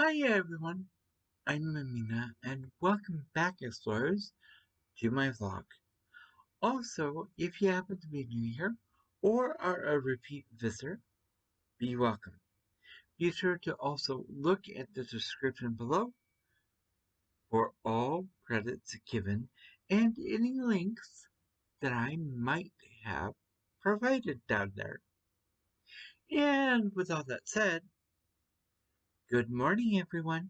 Hi everyone, I'm Amena and welcome back explorers to my vlog. Also, if you happen to be new here or are a repeat visitor, be welcome. Be sure to also look at the description below for all credits given and any links that I might have provided down there. And with all that said, good morning everyone.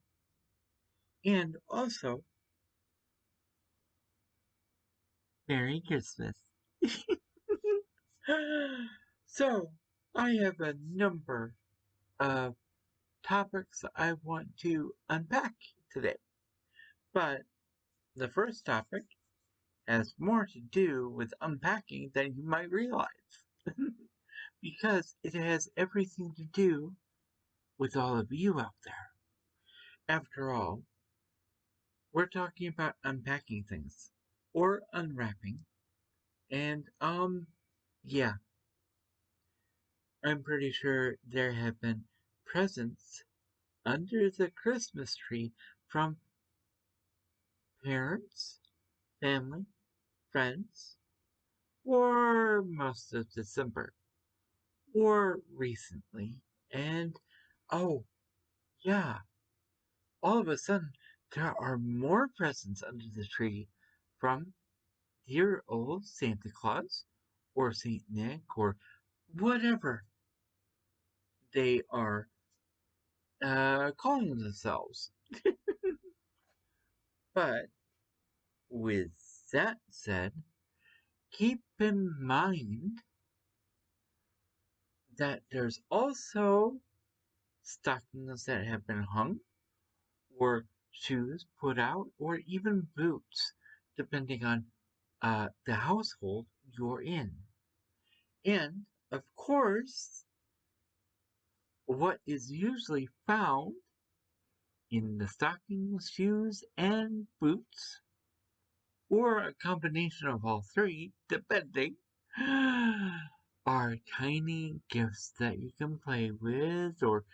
And also, Merry Christmas. So, I have a number of topics I want to unpack today. But the first topic has more to do with unpacking than you might realize. Because it has everything to do with all of you out there. After all, we're talking about unpacking things. Or unwrapping. And, yeah. I'm pretty sure there have been presents under the Christmas tree from parents, family, friends, or most of December, or recently. And oh, yeah, all of a sudden there are more presents under the tree from dear old Santa Claus, or Saint Nick, or whatever they are calling themselves. But with that said, keep in mind that there's also stockings that have been hung, or shoes put out, or even boots, depending on the household you're in. And, of course, what is usually found in the stockings, shoes, and boots, or a combination of all three, depending, are tiny gifts that you can play with or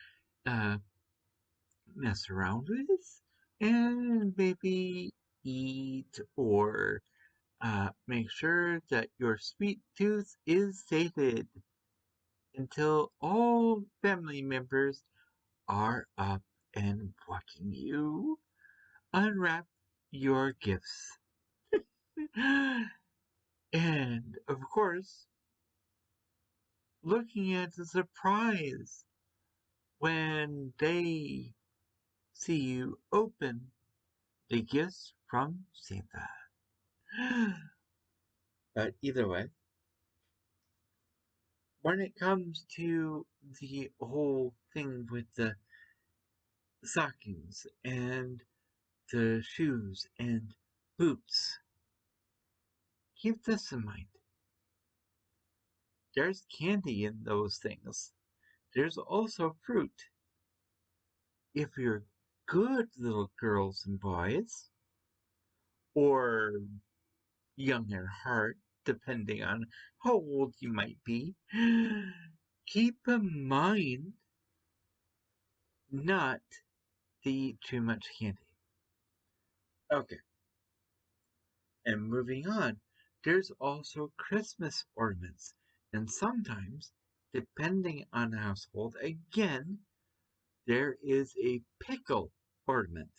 uh, mess around with and maybe eat or make sure that your sweet tooth is sated until all family members are up and watching you unwrap your gifts. And of course, looking at the surprise when they see you open the gifts from Santa. But either way, when it comes to the whole thing with the stockings and the shoes and boots, keep this in mind. There's candy in those things. There's also fruit. If you're good little girls and boys, or young at heart, depending on how old you might be, keep in mind not to eat too much candy. Okay, and moving on, there's also Christmas ornaments, and sometimes, depending on the household, again, there is a pickle ornament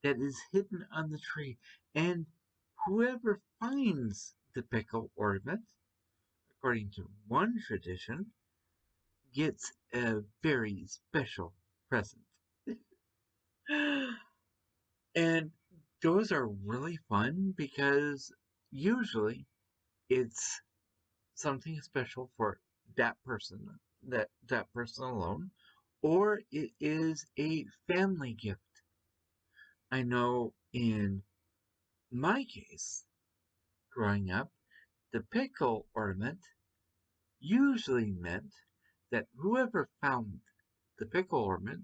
that is hidden on the tree, and whoever finds the pickle ornament, according to one tradition, gets a very special present. And those are really fun because usually it's something special for that person, that person alone, or it is a family gift. I know in my case, growing up, the pickle ornament usually meant that whoever found the pickle ornament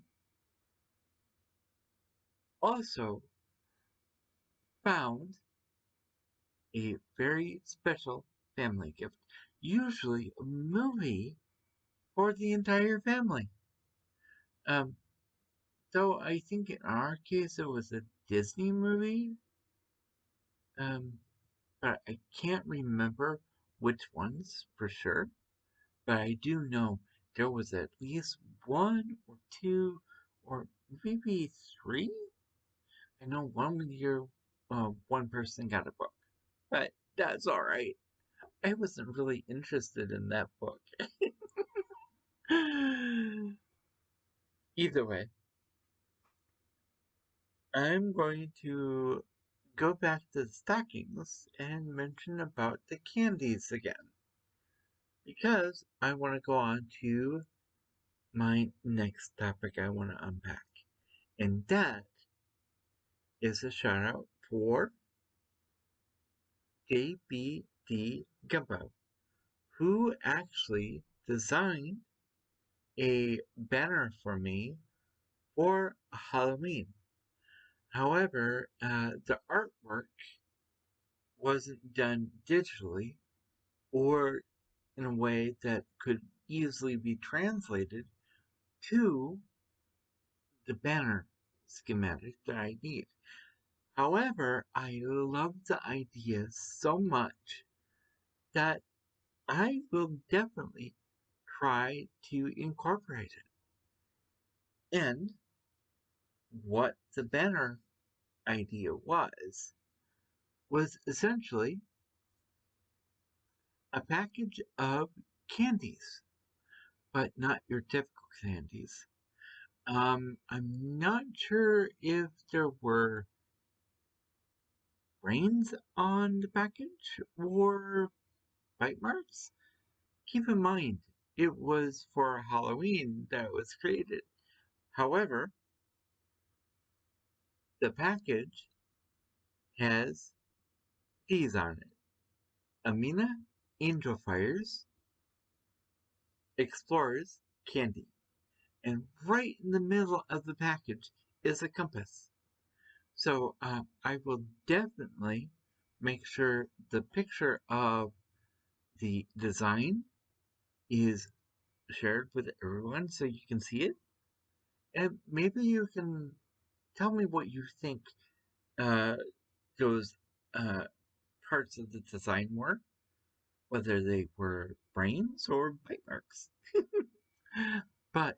also found a very special family gift, usually a movie for the entire family. Um, So I think in our case it was a Disney movie, um, but I can't remember which ones for sure. But I do know there was at least one or two or maybe three. I know one year one person got a book, but that's all right. I wasn't really interested in that book. Either way, I'm going to go back to the stockings and mention about the candies again because I want to go on to my next topic I want to unpack. And that is a shout out for JBD Gumbo, who actually designed a banner for me for Halloween. However, the artwork wasn't done digitally or in a way that could easily be translated to the banner schematic that I need. However, I love the idea so much that I will definitely try to incorporate it. And what the banner idea was essentially a package of candies, but not your typical candies. I'm not sure if there were brains on the package or bite marks. Keep in mind, it was for Halloween that it was created. However, the package has these on it: Amena, Angelfires, Explorers, Candy. And right in the middle of the package is a compass. So I will definitely make sure the picture of the design is shared with everyone so you can see it. And maybe you can tell me what you think uh, those uh, parts of the design were, whether they were brains or bite marks. But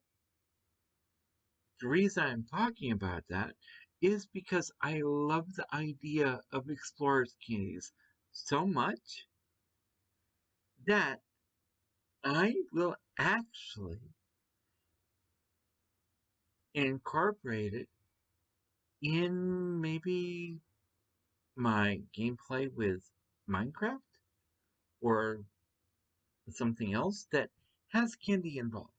the reason I'm talking about that is because I love the idea of explorers candies so much that I will actually incorporate it in maybe my gameplay with Minecraft or something else that has candy involved.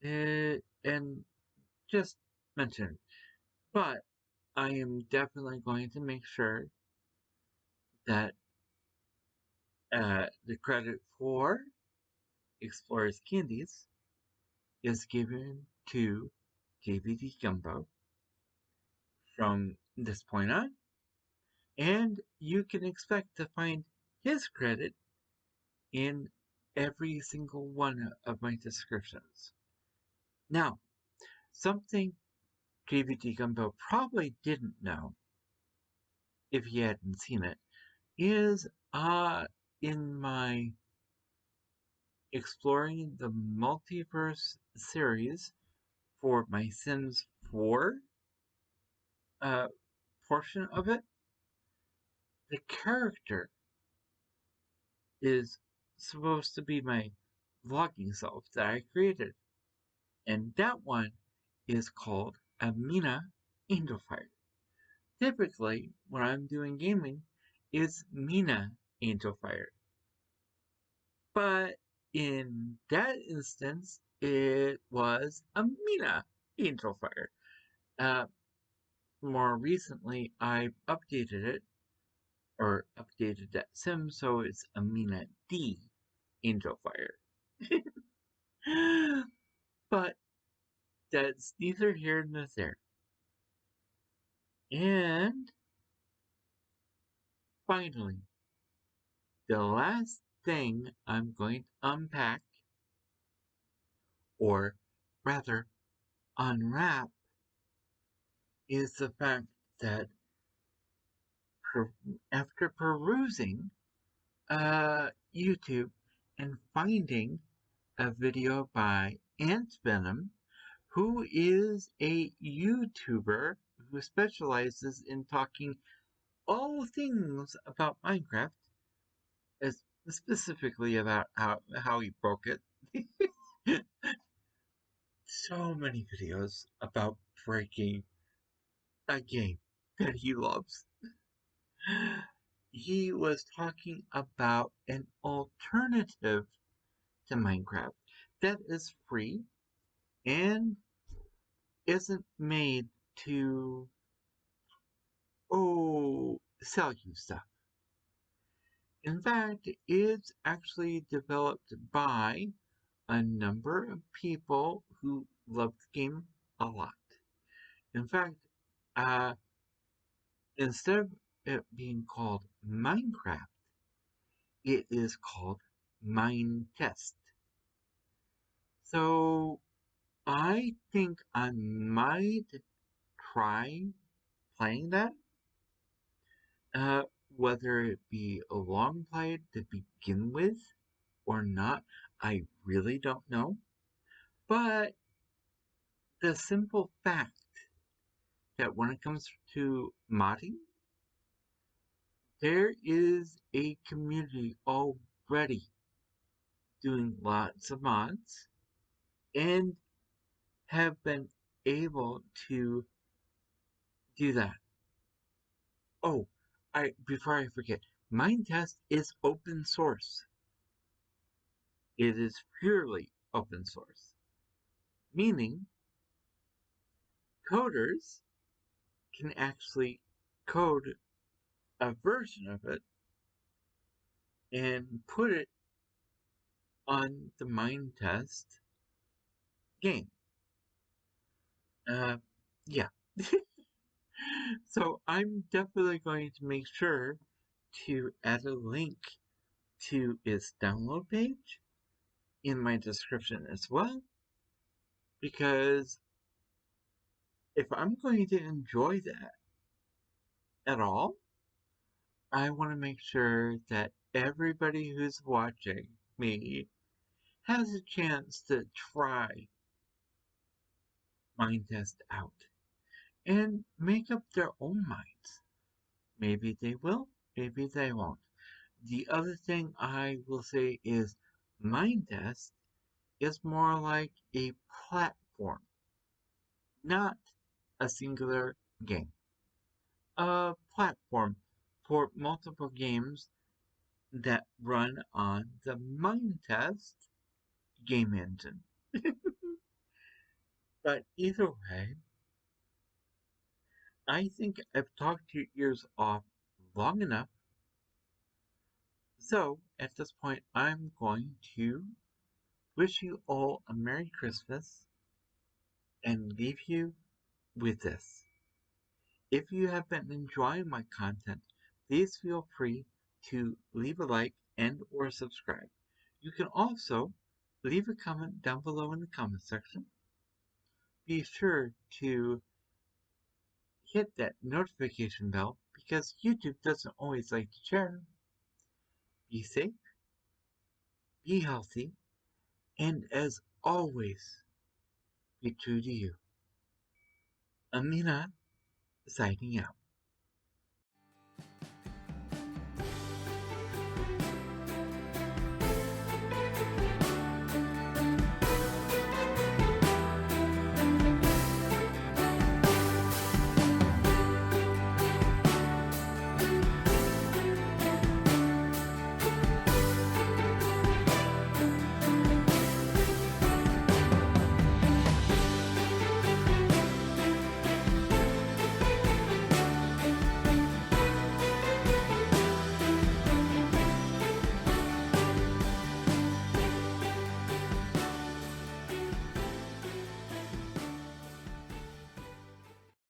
And just mention it. But I am definitely going to make sure that the credit for Explorers Candies is given to JVD Gumbo from this point on, and you can expect to find his credit in every single one of my descriptions. Now, something JVD Gumbo probably didn't know if he hadn't seen it is in my Exploring the Multiverse series for my Sims 4 uh, portion of it, the character is supposed to be my vlogging self that I created. And that one is called Amena Angelfire. Typically, when I'm doing gaming, it's Mena Angelfire. But in that instance, it was Amena Angelfire. Uh, More recently, I updated it or updated that sim so it's Amena D Angelfire. But that's neither here nor there. And finally, the last thing I'm going to unpack, or rather unwrap is the fact that after perusing YouTube and finding a video by Venom, who is a YouTuber who specializes in talking all things about Minecraft, as specifically about how he broke it. So many videos about breaking a game that he loves. He was talking about an alternative to Minecraft that is free and isn't made to sell you stuff. In fact, it's actually developed by a number of people who love the game a lot. In fact, uh, instead of it being called Minecraft, it is called Mine Test. So I think I might try playing that. Uh, whether it be a long play to begin with or not, I really don't know. But the simple fact that when it comes to modding, there is a community already doing lots of mods and have been able to do that. Oh, before I forget, Minetest is open source. It is purely open source, meaning coders can actually code a version of it and put it on the Minetest game. Uh, yeah. So I'm definitely going to make sure to add a link to its download page in my description as well, because if I'm going to enjoy that at all, I want to make sure that everybody who's watching me has a chance to try Minetest out and make up their own minds. Maybe they will, maybe they won't. The other thing I will say is Minetest is more like a platform, not a singular game. A platform for multiple games that run on the Minetest game engine. But either way, I think I've talked your ears off long enough. So at this point, I'm going to wish you all a Merry Christmas and leave you with this. If you have been enjoying my content, please feel free to leave a like and or subscribe. You can also leave a comment down below in the comment section. Be sure to hit that notification bell because YouTube doesn't always like to share. Be safe, be healthy, and as always, be true to you. Amena signing out.